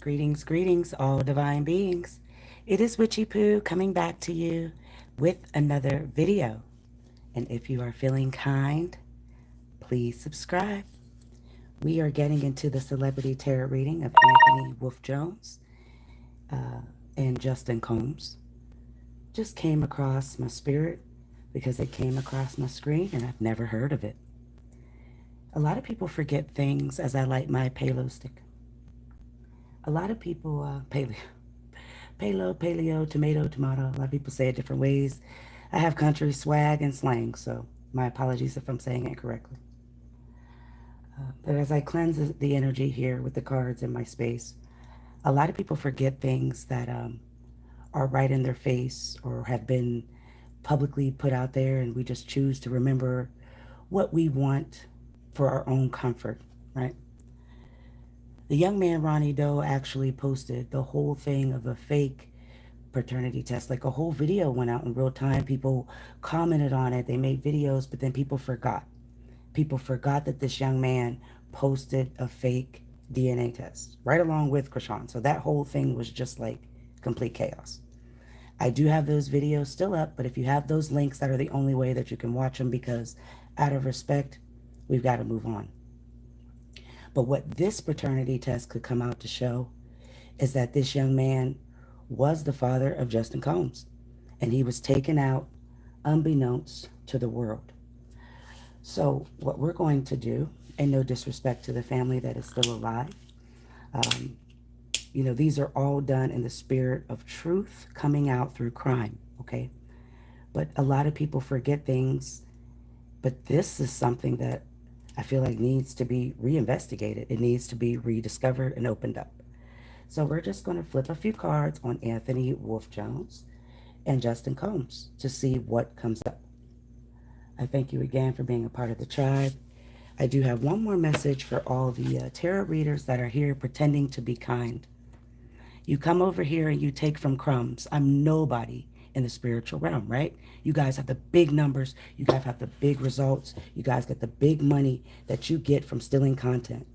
Greetings, greetings, all divine beings. It is Witchy Poo coming back to you with another video. And if you are feeling kind, please subscribe. We are getting into the celebrity tarot reading of Anthony Wolf Jones and Justin Combs. Just came across my spirit because it came across my screen and I've never heard of it. A lot of people forget things as I light my palo stick. A lot of people, paleo, tomato. A lot of people say it different ways. I have country swag and slang, so my apologies if I'm saying it correctly. But as I cleanse the energy here with the cards in my space, a lot of people forget things that are right in their face or have been publicly put out there, and we just choose to remember what we want for our own comfort, right? The young man, Ronnie Doe, actually posted the whole thing of a fake paternity test. Like a whole video went out in real time. People commented on it. They made videos, but then people forgot. People forgot that this young man posted a fake DNA test right along with Krishan. So that whole thing was just like complete chaos. I do have those videos still up, but if you have those links, that are the only way that you can watch them, because out of respect, we've got to move on. But what this paternity test could come out to show is that this young man was the father of Justin Combs, and he was taken out unbeknownst to the world. So what we're going to do, and no disrespect to the family that is still alive, these are all done in the spirit of truth coming out through crime, okay? But a lot of people forget things, but this is something that I feel like needs to be reinvestigated. It needs to be rediscovered and opened up. So we're just going to flip a few cards on Anthony Wolf Jones and Justin Combs to see what comes up. I thank you again for being a part of the tribe. I do have one more message for all the tarot readers that are here pretending to be kind. You come over here and you take from crumbs. I'm nobody in the spiritual realm, right? You guys have the big numbers. You guys have the big results. You guys get the big money that you get from stealing content.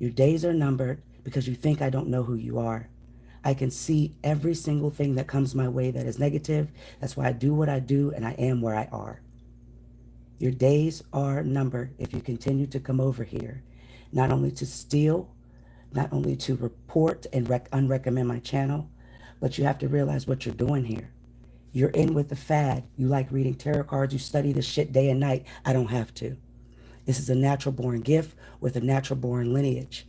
Your days are numbered because you think I don't know who you are. I can see every single thing that comes my way that is negative. That's why I do what I do, and I am where I are. Your days are numbered if you continue to come over here, not only to steal, not only to report and unrecommend my channel, but you have to realize what you're doing here. You're in with the fad. You like reading tarot cards. You study this shit day and night. I don't have to. This is a natural born gift with a natural born lineage.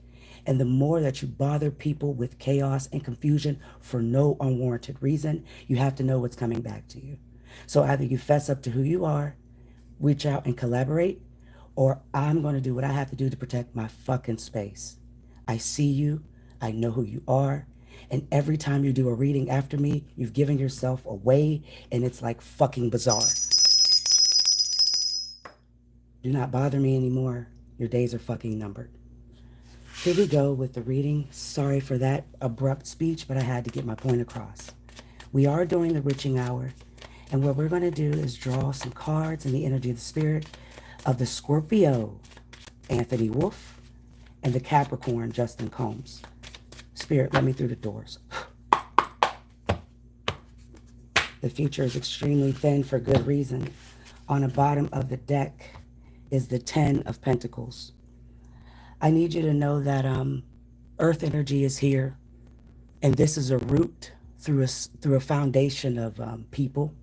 And the more that you bother people with chaos and confusion for no unwarranted reason, you have to know what's coming back to you. So either you fess up to who you are, reach out and collaborate, or I'm going to do what I have to do to protect my fucking space. I see you. I know who you are. And every time you do a reading after me, you've given yourself away, and it's like fucking bizarre. Do not bother me anymore. Your days are fucking numbered. Here we go with the reading. Sorry for that abrupt speech, but I had to get my point across. We are doing the witching hour, and what we're going to do is draw some cards in the energy of the spirit of the Scorpio, Anthony Wolf, and the Capricorn, Justin Combs. Spirit, let me through the doors. The future is extremely thin for good reason. On the bottom of the deck is the 10 of Pentacles. I need you to know that earth energy is here, and this is a root through a foundation of people.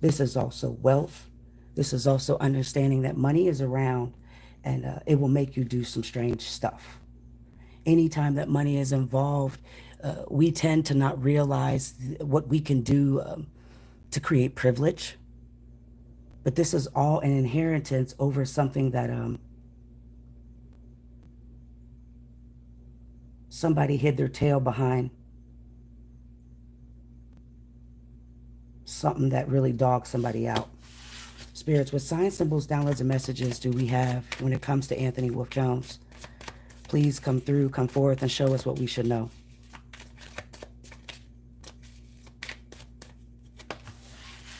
This is also wealth. This is also understanding that money is around, and it will make you do some strange stuff. Anytime that money is involved, we tend to not realize what we can do to create privilege. But this is all an inheritance over something that somebody hid their tail behind. Something that really dogged somebody out. Spirits, what signs, symbols, downloads, and messages do we have when it comes to Anthony Wolf Jones? Please come through, come forth, and show us what we should know.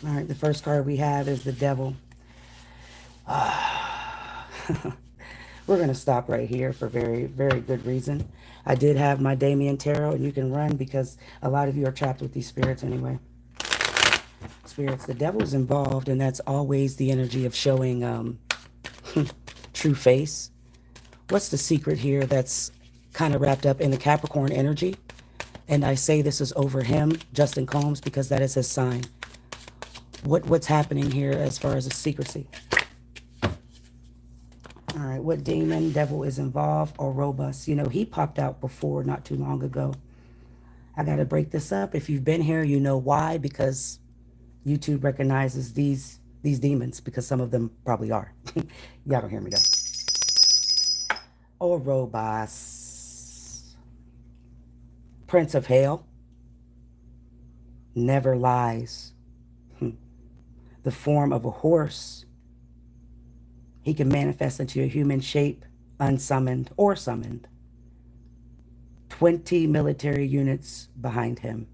All right, the first card we have is the Devil. We're going to stop right here for very, very good reason. I did have my Damien Tarot, and you can run because a lot of you are trapped with these spirits anyway. Spirits, the devil's involved, and that's always the energy of showing true face. What's the secret here that's kind of wrapped up in the Capricorn energy? And I say this is over him, Justin Combs, because that is his sign. What's happening here as far as the secrecy? All right, what demon, devil is involved or robust? You know, he popped out before not too long ago. I got to break this up. If you've been here, you know why, because YouTube recognizes these demons, because some of them probably are. Y'all don't hear me though. Or robust. Prince of Hell. Never lies. The form of a horse. He can manifest into a human shape, unsummoned or summoned. 20 military units behind him.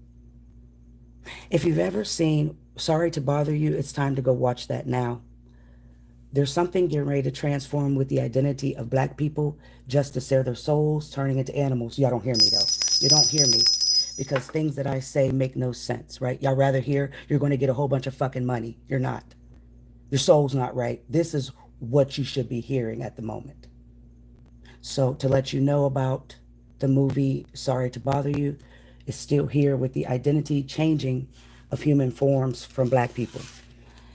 If you've ever seen Sorry to Bother You, it's time to go watch that now. There's something getting ready to transform with the identity of black people just to sell their souls, turning into animals. Y'all don't hear me though. You don't hear me because things that I say make no sense, right? Y'all rather hear you're going to get a whole bunch of fucking money. You're not. Your soul's not right. This is what you should be hearing at the moment. So to let you know about the movie Sorry to Bother You, is still here with the identity changing of human forms from black people.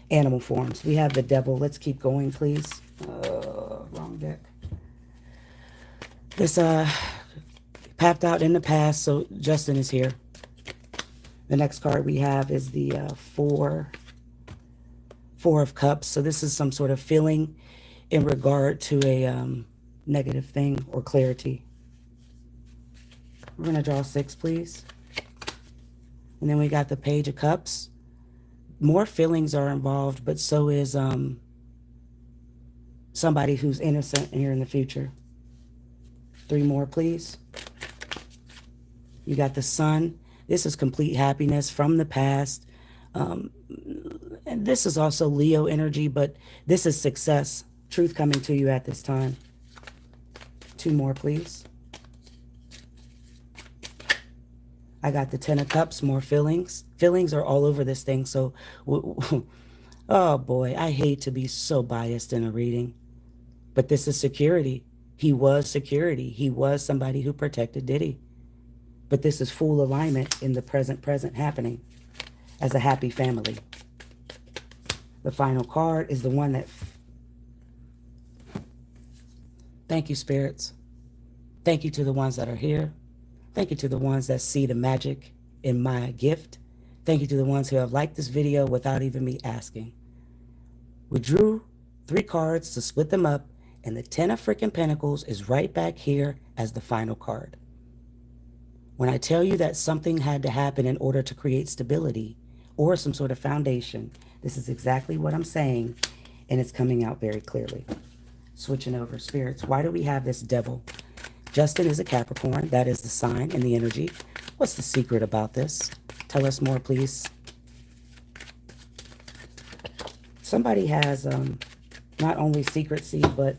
Animal forms. We have the devil. Let's keep going, please. Wrong deck. This papped out in the past, so Justin is here. The next card we have is the Four of Cups. So this is some sort of feeling in regard to a negative thing or clarity. We're going to draw 6, please. And then we got the Page of Cups. More feelings are involved, but so is somebody who's innocent here in the future. 3 more, please. You got the Sun. This is complete happiness from the past. And this is also Leo energy, but this is success. Truth coming to you at this time. 2 more, please. I got the 10 of Cups, more feelings. Feelings are all over this thing. So, oh boy, I hate to be so biased in a reading. But this is security. He was security. He was somebody who protected Diddy. But this is full alignment in the present happening as a happy family. The final card is the one that... Thank you, spirits. Thank you to the ones that are here. Thank you to the ones that see the magic in my gift. Thank you to the ones who have liked this video without even me asking. We drew 3 cards to split them up, and the 10 of freaking Pentacles is right back here as the final card. When I tell you that something had to happen in order to create stability or some sort of foundation, this is exactly what I'm saying, and it's coming out very clearly. Switching over, spirits. Why do we have this devil? Justin is a Capricorn. That is the sign and the energy. What's the secret about this? Tell us more, please. Somebody has not only secrecy, but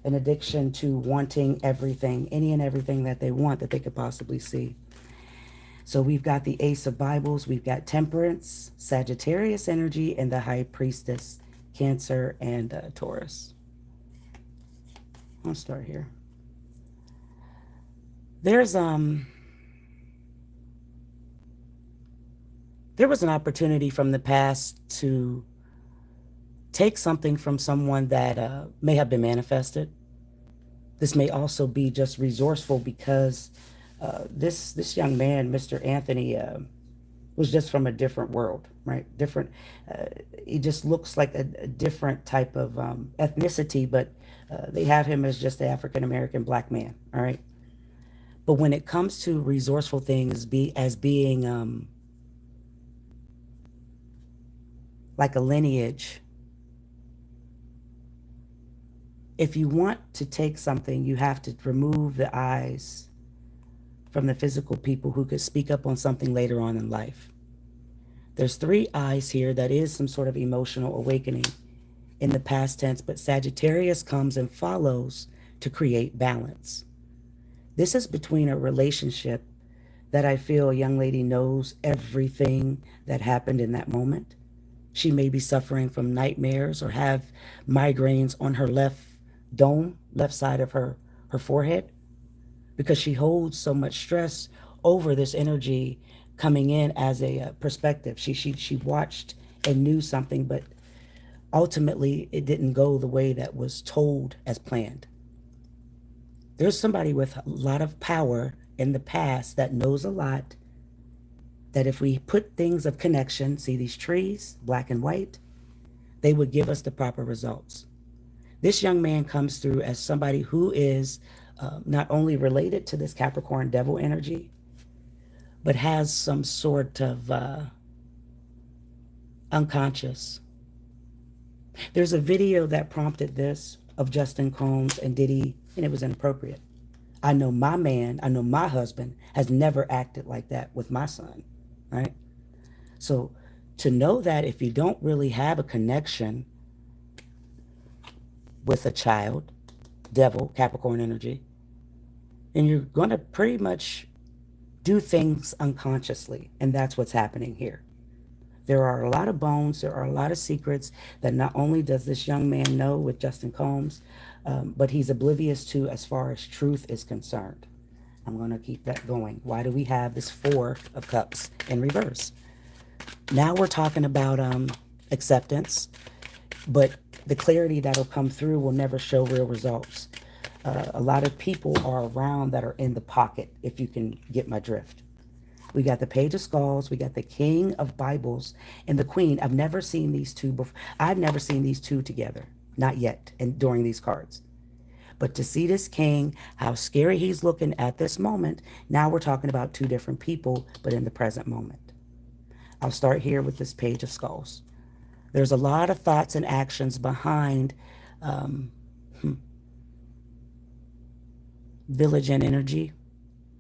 an addiction to wanting everything, any and everything that they want that they could possibly see. So we've got the Ace of Bibles. We've got Temperance, Sagittarius energy, and the High Priestess, Cancer, and Taurus. I'll start here. There was an opportunity from the past to take something from someone that may have been manifested. This may also be just resourceful because this young man, Mr. Anthony, was just from a different world, right? Different. He just looks like a different type of ethnicity, but they have him as just the African-American black man, all right? But when it comes to resourceful things, being like a lineage, if you want to take something, you have to remove the eyes from the physical people who could speak up on something later on in life. There's 3 eyes here. That is some sort of emotional awakening in the past tense, but Sagittarius comes and follows to create balance. This is between a relationship that I feel a young lady knows everything that happened in that moment. She may be suffering from nightmares or have migraines on her left dome, left side of her forehead, because she holds so much stress over this energy coming in as a perspective. She watched and knew something, but ultimately it didn't go the way that was told as planned. There's somebody with a lot of power in the past that knows a lot, that if we put things of connection, see these trees, black and white, they would give us the proper results. This young man comes through as somebody who is not only related to this Capricorn devil energy, but has some sort of unconscious. There's a video that prompted this of Justin Combs and Diddy, and it was inappropriate. I know my man, I know my husband has never acted like that with my son, right? So to know that if you don't really have a connection with a child, devil, Capricorn energy, then you're going to pretty much do things unconsciously. And that's what's happening here. There are a lot of bones, there are a lot of secrets that not only does this young man know with Justin Combs, but he's oblivious to as far as truth is concerned. I'm going to keep that going. Why do we have this Four of Cups in reverse? Now we're talking about acceptance, but the clarity that'll come through will never show real results. A lot of people are around that are in the pocket, if you can get my drift. We got the Page of Skulls, we got the King of Bibles, and the Queen. I've never seen these two before. I've never seen these two together, not yet, and during these cards. But to see this king, how scary he's looking at this moment, now we're talking about two different people, but in the present moment. I'll start here with this Page of Skulls. There's a lot of thoughts and actions behind vigilant energy,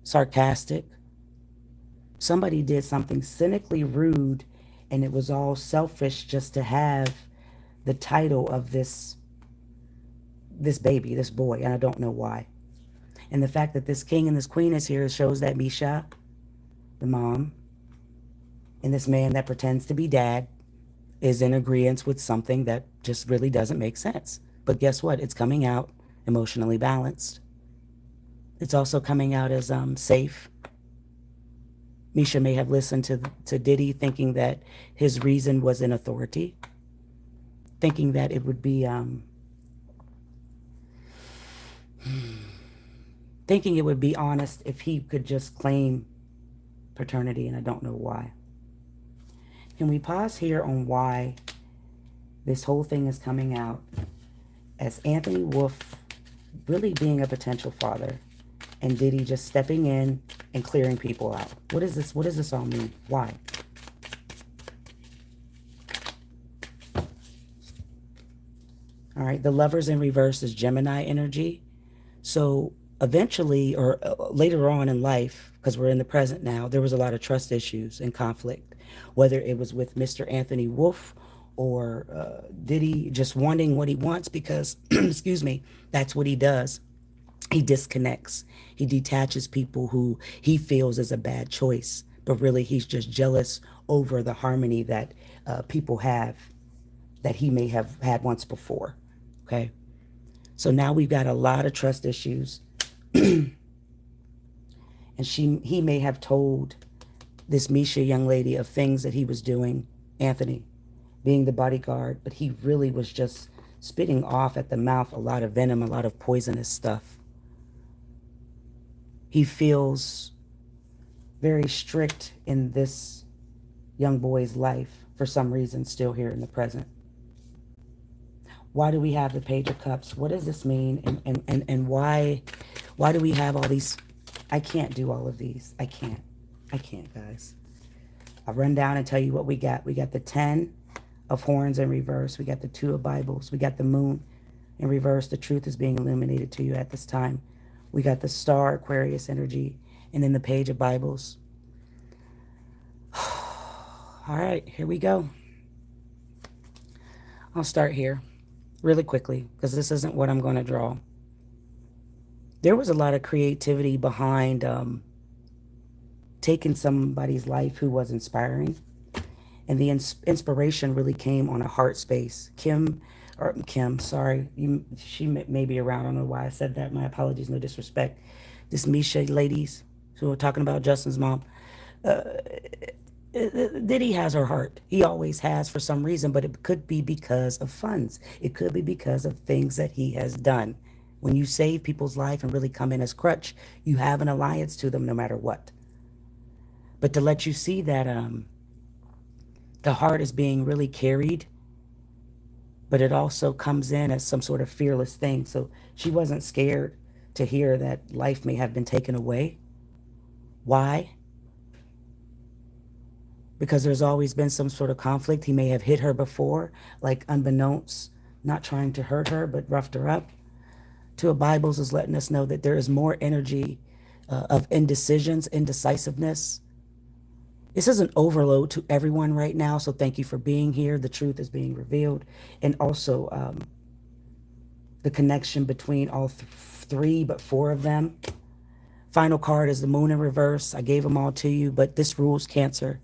sarcastic. Somebody did something cynically rude, and it was all selfish just to have the title of this baby, this boy, and I don't know why. And the fact that this king and this queen is here shows that Misha, the mom, and this man that pretends to be dad is in agreement with something that just really doesn't make sense. But guess what? It's coming out emotionally balanced. It's also coming out as safe. Misha may have listened to Diddy thinking that his reason was in authority, thinking that it would be, thinking it would be honest if he could just claim paternity, and I don't know why. Can we pause here on why this whole thing is coming out as Anthony Wolf really being a potential father, and Diddy just stepping in and clearing people out? What is this? What does this all mean? Why? All right, the Lovers in reverse is Gemini energy. So eventually, or later on in life, because we're in the present now, there was a lot of trust issues and conflict, whether it was with Mr. Anthony Wolf or Diddy just wanting what he wants because, excuse me, that's what he does. He disconnects. He detaches people who he feels is a bad choice, but really he's just jealous over the harmony that people have that he may have had once before. Okay. So now we've got a lot of trust issues. And he may have told this Misha young lady of things that he was doing, Anthony, being the bodyguard, but he really was just spitting off at the mouth a lot of venom, a lot of poisonous stuff. He feels very strict in this young boy's life for some reason, still here in the present. Why do we have the Page of Cups? What does this mean? And why do we have all these? I can't do all of these. I can't, guys. I'll run down and tell you what we got. We got the 10 of Horns in reverse. We got the 2 of Bibles. We got the Moon in reverse. The truth is being illuminated to you at this time. We got the Star, Aquarius energy, and then the Page of Bibles. All right, here we go. I'll start here really quickly because this isn't what I'm going to draw. There was a lot of creativity behind taking somebody's life who was inspiring. And the inspiration really came on a heart space. Kim, sorry, she may be around. I don't know why I said that. My apologies, no disrespect. This Misha ladies who are talking about Justin's mom. Diddy has her heart. He always has for some reason, but it could be because of funds. It could be because of things that he has done. When you save people's life and really come in as crutch, you have an alliance to them no matter what. But to let you see that the heart is being really carried, but it also comes in as some sort of fearless thing. So she wasn't scared to hear that life may have been taken away. Why? Because there's always been some sort of conflict. He may have hit her before, like unbeknownst, not trying to hurt her, but roughed her up. Two of Bibles is letting us know that there is more energy of indecisions, indecisiveness. This is an overload to everyone right now, so thank you for being here. The truth is being revealed. And also the connection between all three, but four of them. Final card is the moon in reverse. I gave them all to you, but this rules Cancer.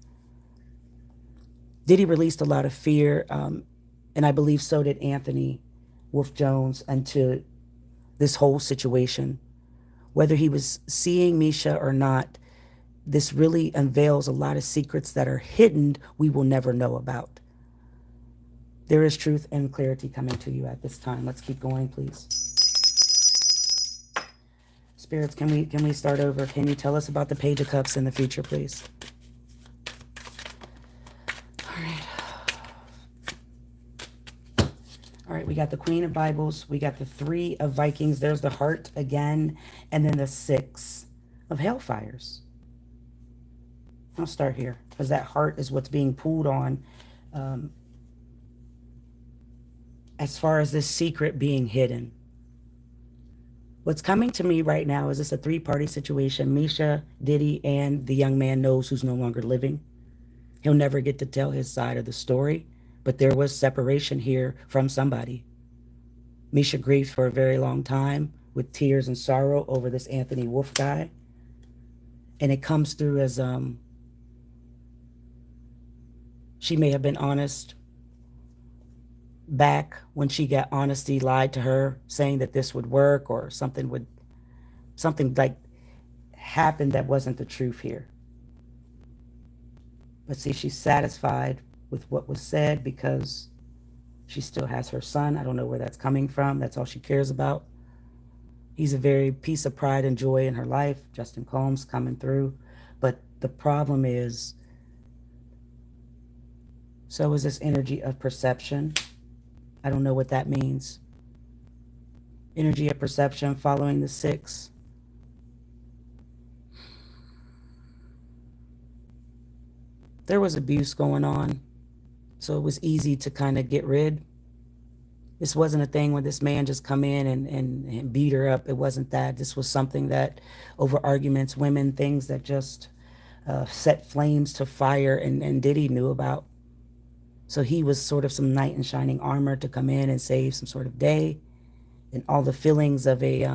Diddy released a lot of fear, and I believe so did Anthony Wolf Jones, into this whole situation. Whether he was seeing Misha or not, this really unveils a lot of secrets that are hidden we will never know about. There is truth and clarity coming to you at this time. Let's keep going, please. Spirits, can we start over? Can you tell us about the Page of Cups in the future, please? All right, we got the Queen of Bibles. We got the Three of Vikings. There's the Heart again. And then the Six of Hellfires. I'll start here because that heart is what's being pulled on as far as this secret being hidden. What's coming to me right now is this a three-party situation. Misha, Diddy, and the young man knows who's no longer living. He'll never get to tell his side of the story, but there was separation here from somebody. Misha grieved for a very long time with tears and sorrow over this Anthony Wolf guy. And it comes through as she may have been honest back when she got honesty lied to her, saying that this would work or something like happened that wasn't the truth here. But see, she's satisfied with what was said because she still has her son. I don't know where that's coming from. That's all she cares about. He's a very piece of pride and joy in her life. Justin Combs coming through. But the problem is, so is this energy of perception. I don't know what that means. Energy of perception following the Six. There was abuse going on, so it was easy to kind of get rid. This wasn't a thing where this man just come in and beat her up. It wasn't that. This was something that over arguments, women, things that just set flames to fire, and Diddy knew about. So he was sort of some knight in shining armor to come in and save some sort of day. And all the feelings of a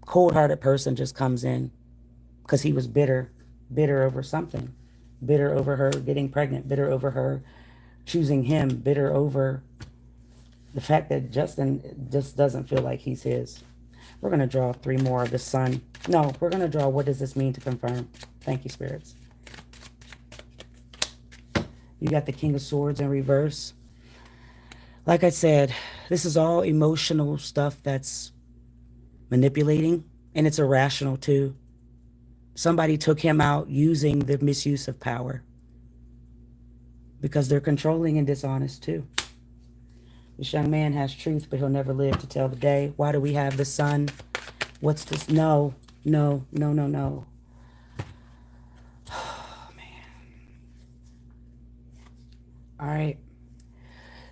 cold-hearted person just comes in because he was bitter over something. Bitter over her getting pregnant, bitter over her choosing him, bitter over the fact that Justin just doesn't feel like he's his. We're going to draw three more of the Sun. No, we're going to draw what does this mean to confirm. Thank you, spirits. You got the King of Swords in reverse. Like I said, this is all emotional stuff that's manipulating, and it's irrational too. Somebody took him out using the misuse of power because they're controlling and dishonest too. This young man has truth, but he'll never live to tell the day. Why do we have the Sun? What's this? No. Oh, man. All right.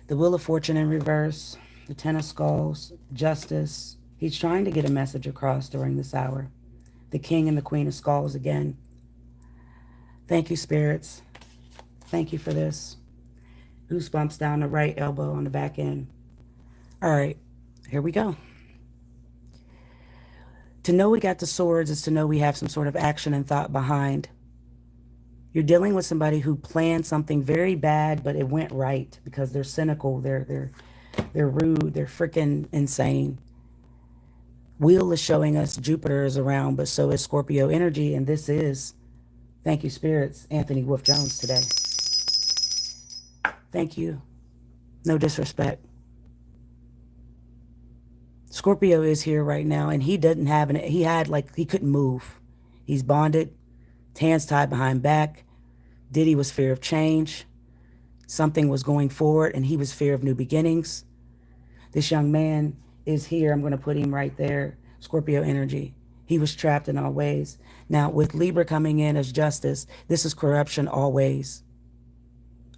The Wheel of Fortune in reverse. The Ten of Skulls. Justice. He's trying to get a message across during this hour. The King and the Queen of Skulls again. Thank you, spirits. Thank you for this. Goosebumps down the right elbow on the back end. All right, here we go. To know we got the swords is to know we have some sort of action and thought behind. You're dealing with somebody who planned something very bad, but it went right because they're cynical, they're rude, they're freaking insane. Wheel is showing us Jupiter is around, but so is Scorpio energy, and this is, thank you, spirits, Anthony Wolf Jones today. Thank you. No disrespect. Scorpio is here right now, and he doesn't have he couldn't move. He's bonded, hands tied behind back. Diddy was fear of change. Something was going forward, and he was fear of new beginnings. This young man is here. I'm going to put him right there. Scorpio energy. He was trapped in all ways. Now, with Libra coming in as justice, this is corruption always.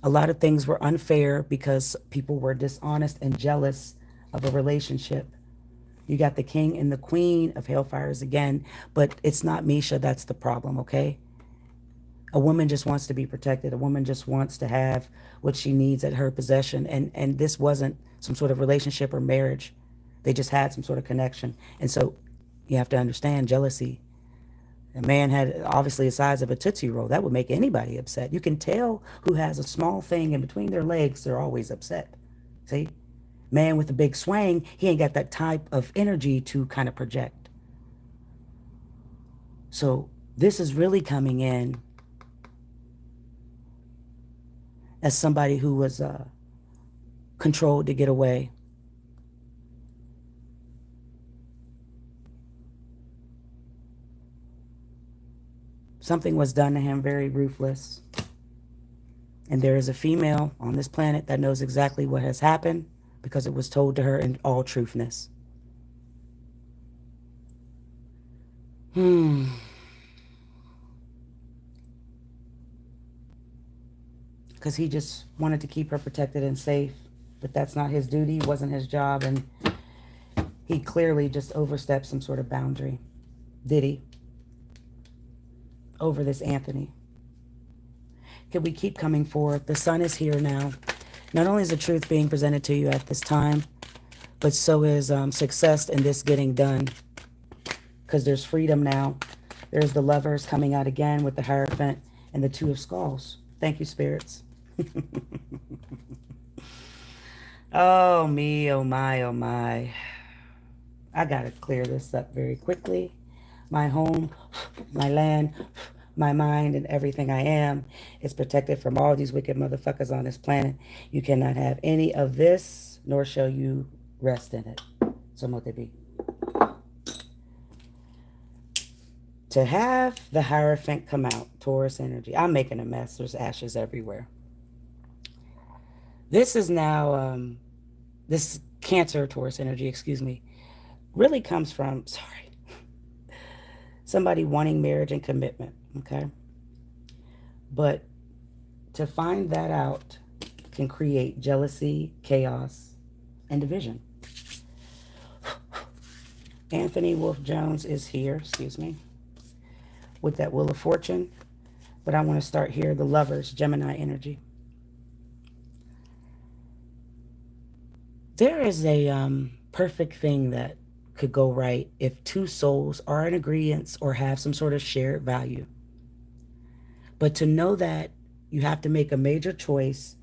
A lot of things were unfair because people were dishonest and jealous of a relationship. You got the king and the queen of hellfires again, but it's not Misha that's the problem, okay? A woman just wants to be protected. A woman just wants to have what she needs at her possession. And this wasn't some sort of relationship or marriage. They just had some sort of connection. And so you have to understand jealousy. A man had obviously the size of a Tootsie Roll. That would make anybody upset. You can tell who has a small thing in between their legs, they're always upset. See? Man with a big swing, he ain't got that type of energy to kind of project. So this is really coming in as somebody who was controlled to get away. Something was done to him very ruthless. And there is a female on this planet that knows exactly what has happened because it was told to her in all truthness. Because he just wanted to keep her protected and safe. But that's not his duty, wasn't his job, and he clearly just overstepped some sort of boundary. Did he? Over this Anthony. Can we keep coming forth? The sun is here now. Not only is the truth being presented to you at this time, but so is success in this getting done. Because there's freedom now. There's the lovers coming out again with the Hierophant and the Two of Skulls. Thank you, spirits. Oh, me, oh my, oh my. I got to clear this up very quickly. My home, my land, my mind, and everything I am is protected from all these wicked motherfuckers on this planet. You cannot have any of this, nor shall you rest in it. So mote be. To have the Hierophant come out, Taurus energy. I'm making a mess. There's ashes everywhere. This is now, this Cancer, Taurus energy, excuse me, really comes from, somebody wanting marriage and commitment, okay? But to find that out can create jealousy, chaos, and division. Anthony Wolf Jones is here, excuse me, with that Wheel of Fortune. But I want to start here, the Lovers, Gemini energy. There is a perfect thing that could go right if two souls are in agreement or have some sort of shared value. But to know that you have to make a major choice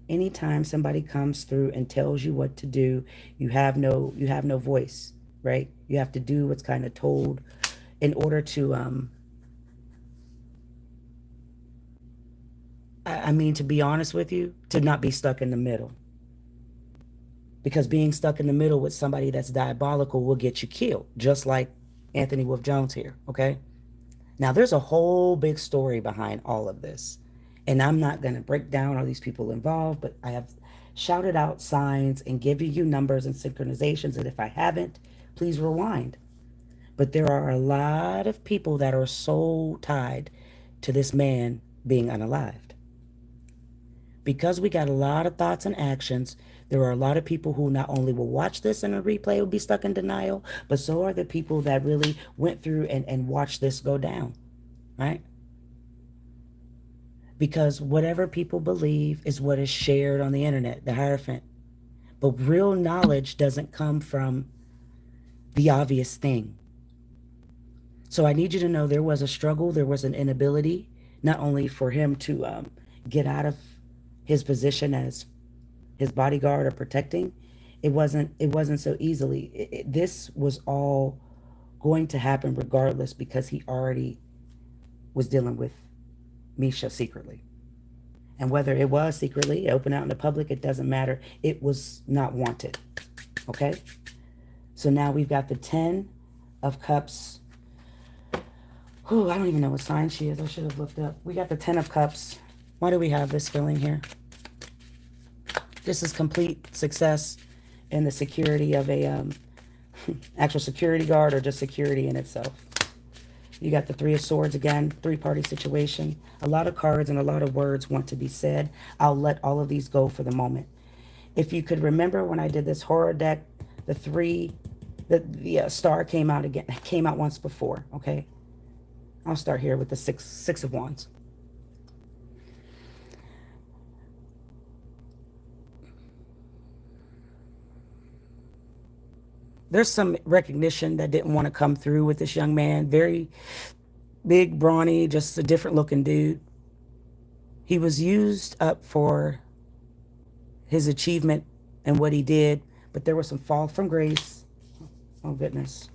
anytime somebody comes through and tells you what to do, you have no voice, right? You have to do what's kind of told in order to I mean, to be honest with you, to not be stuck in the middle. Because being stuck in the middle with somebody that's diabolical will get you killed, just like Anthony Wolf Jones here, okay? Now, there's a whole big story behind all of this. And I'm not going to break down all these people involved, but I have shouted out signs and given you numbers and synchronizations. And if I haven't, please rewind. But there are a lot of people that are soul tied to this man being unalived. Because we got a lot of thoughts and actions, there are a lot of people who not only will watch this in a replay will be stuck in denial, but so are the people that really went through and watched this go down, right? because whatever people believe is what is shared on the internet, the Hierophant. But real knowledge doesn't come from the obvious thing. So I need you to know there was a struggle, there was an inability, not only for him to get out of his position as his bodyguard or protecting. It wasn't so easily. This was all going to happen regardless, because he already was dealing with Misha secretly. And whether it was secretly, open out in the public, it doesn't matter. It was not wanted. Okay? So now we've got the 10 of Cups. Oh, I don't even know what sign she is. I should have looked up. We got the 10 of Cups. Why do we have this feeling here? This is complete success in the security of a actual security guard, or just security in itself. You got the 3 of Swords again, 3-party situation. A lot of cards and a lot of words want to be said. I'll let all of these go for the moment. If you could remember when I did this horror deck, the star came out again. Came out once before, okay? I'll start here with the six of Wands. There's some recognition that didn't want to come through with this young man. Very big, brawny, just a different looking dude. He was used up for his achievement and what he did, but there was some fall from grace. Oh, goodness.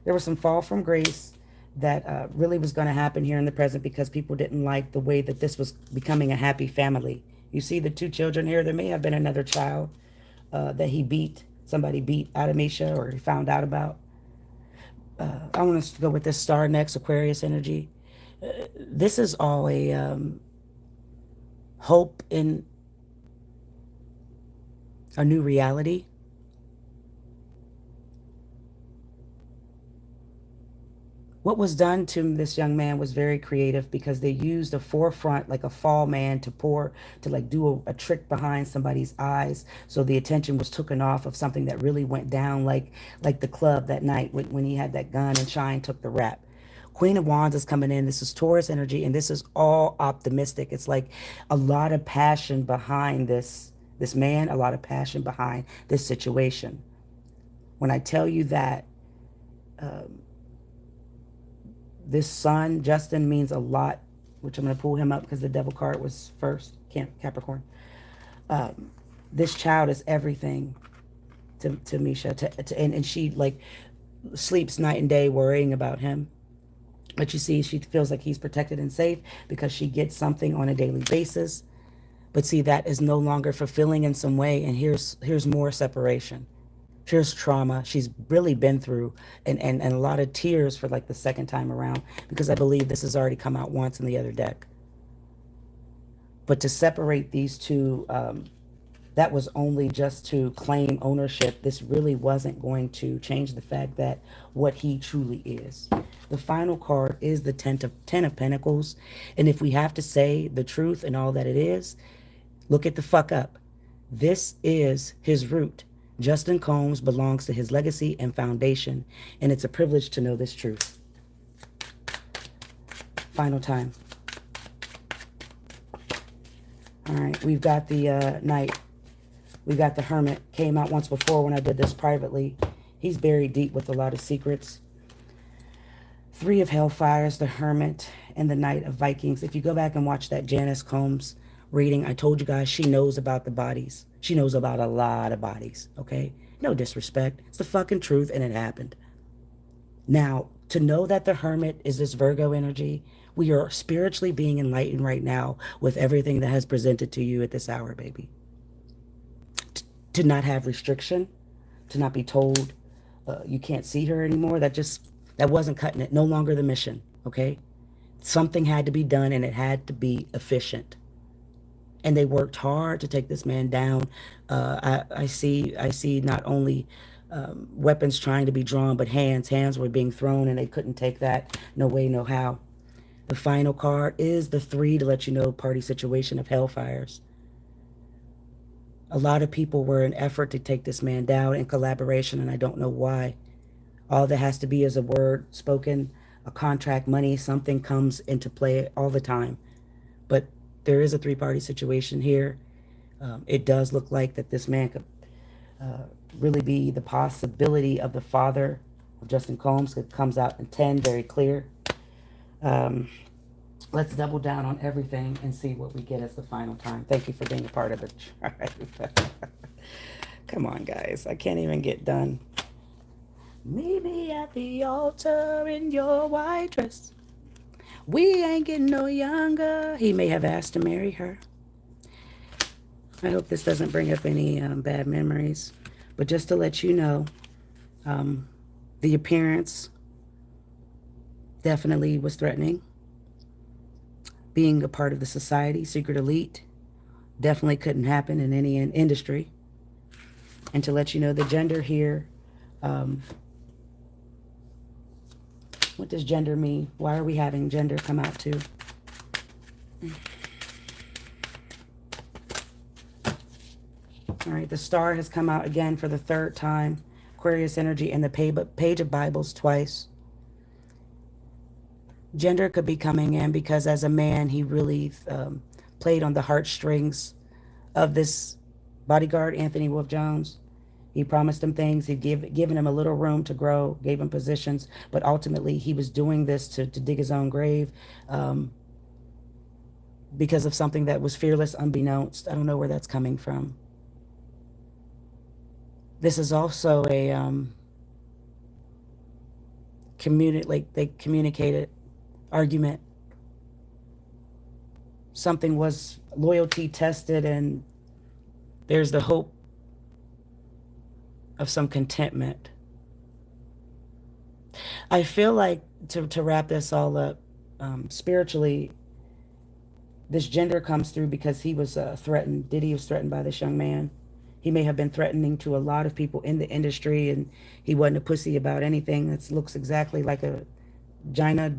There was some fall from grace that really was going to happen here in the present, because people didn't like the way that this was becoming a happy family. You see the 2 children here. There may have been another child that he beat. Somebody beat out of Misha, or he found out about. I want us to go with this star next, Aquarius energy. This is all a hope in a new reality. What was done to this young man was very creative, because they used a forefront, like a fall man, to like do a trick behind somebody's eyes. So the attention was taken off of something that really went down, like the club that night when he had that gun and Shine took the rap. Queen of Wands is coming in. This is Taurus energy, and this is all optimistic. It's like a lot of passion behind this man, a lot of passion behind this situation. When I tell you that this sun, Justin, means a lot, which I'm going to pull him up because the devil card was first, Capricorn. This child is everything to Misha, and she like sleeps night and day worrying about him. But you see, she feels like he's protected and safe because she gets something on a daily basis. But see, that is no longer fulfilling in some way, and here's more separation. Here's trauma she's really been through, and a lot of tears for like the second time around, because I believe this has already come out once in the other deck. But to separate these two, that was only just to claim ownership. This really wasn't going to change the fact that what he truly is. The final card is the 10 of Pentacles. And if we have to say the truth and all that it is, look at the fuck up. This is his root. Justin Combs belongs to his legacy and foundation, and it's a privilege to know this truth. Final time. All right, we've got the Knight. We got the Hermit. Came out once before when I did this privately. He's buried deep with a lot of secrets. 3 of Hellfires, the Hermit, and the Knight of Vikings. If you go back and watch that Janice Combs reading, I told you guys she knows about the bodies. She knows about a lot of bodies, okay? No disrespect. It's the fucking truth, and it happened. Now, to know that the Hermit is this Virgo energy, we are spiritually being enlightened right now with everything that has presented to you at this hour, baby. To not have restriction, to not be told you can't see her anymore, that wasn't cutting it. No longer the mission, okay? Something had to be done, and it had to be efficient. And they worked hard to take this man down. I see not only weapons trying to be drawn, but hands were being thrown, and they couldn't take that. No way, no how. The final card is the 3 to let you know party situation of Hellfires. A lot of people were in effort to take this man down in collaboration, and I don't know why. All that has to be is a word spoken, a contract, money, something comes into play all the time. But there is a three-party situation here. It does look like that this man could really be the possibility of the father of Justin Combs. It comes out in 10, very clear. Let's double down on everything and see what we get as the final time. Thank you for being a part of the tribe. Come on, guys. I can't even get done. Meet me at the altar in your white dress. We ain't getting no younger. He may have asked to marry her. I hope this doesn't bring up any bad memories. But just to let you know, the appearance definitely was threatening. Being a part of the society, secret elite, definitely couldn't happen in any industry. And to let you know the gender here, what does gender mean? Why are we having gender come out too? All right, the star has come out again for the third time. Aquarius energy and the page of Bibles twice. Gender could be coming in because as a man, he really played on the heartstrings of this bodyguard, Anthony Wolf Jones. He promised him things. He'd given him a little room to grow, gave him positions, but ultimately he was doing this to dig his own grave because of something that was fearless, unbeknownst. I don't know where that's coming from. This is also a they communicated argument. Something was loyalty tested, and there's the hope of some contentment. I feel like to wrap this all up, spiritually, this gender comes through because he was threatened. Diddy was threatened by this young man. He may have been threatening to a lot of people in the industry, and he wasn't a pussy about anything. That looks exactly like a Gina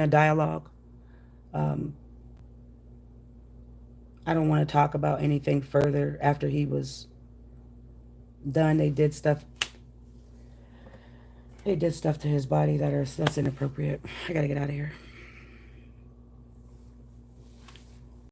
dialogue. I don't want to talk about anything further. After he was done, they did stuff to his body that's inappropriate. I gotta get out of here.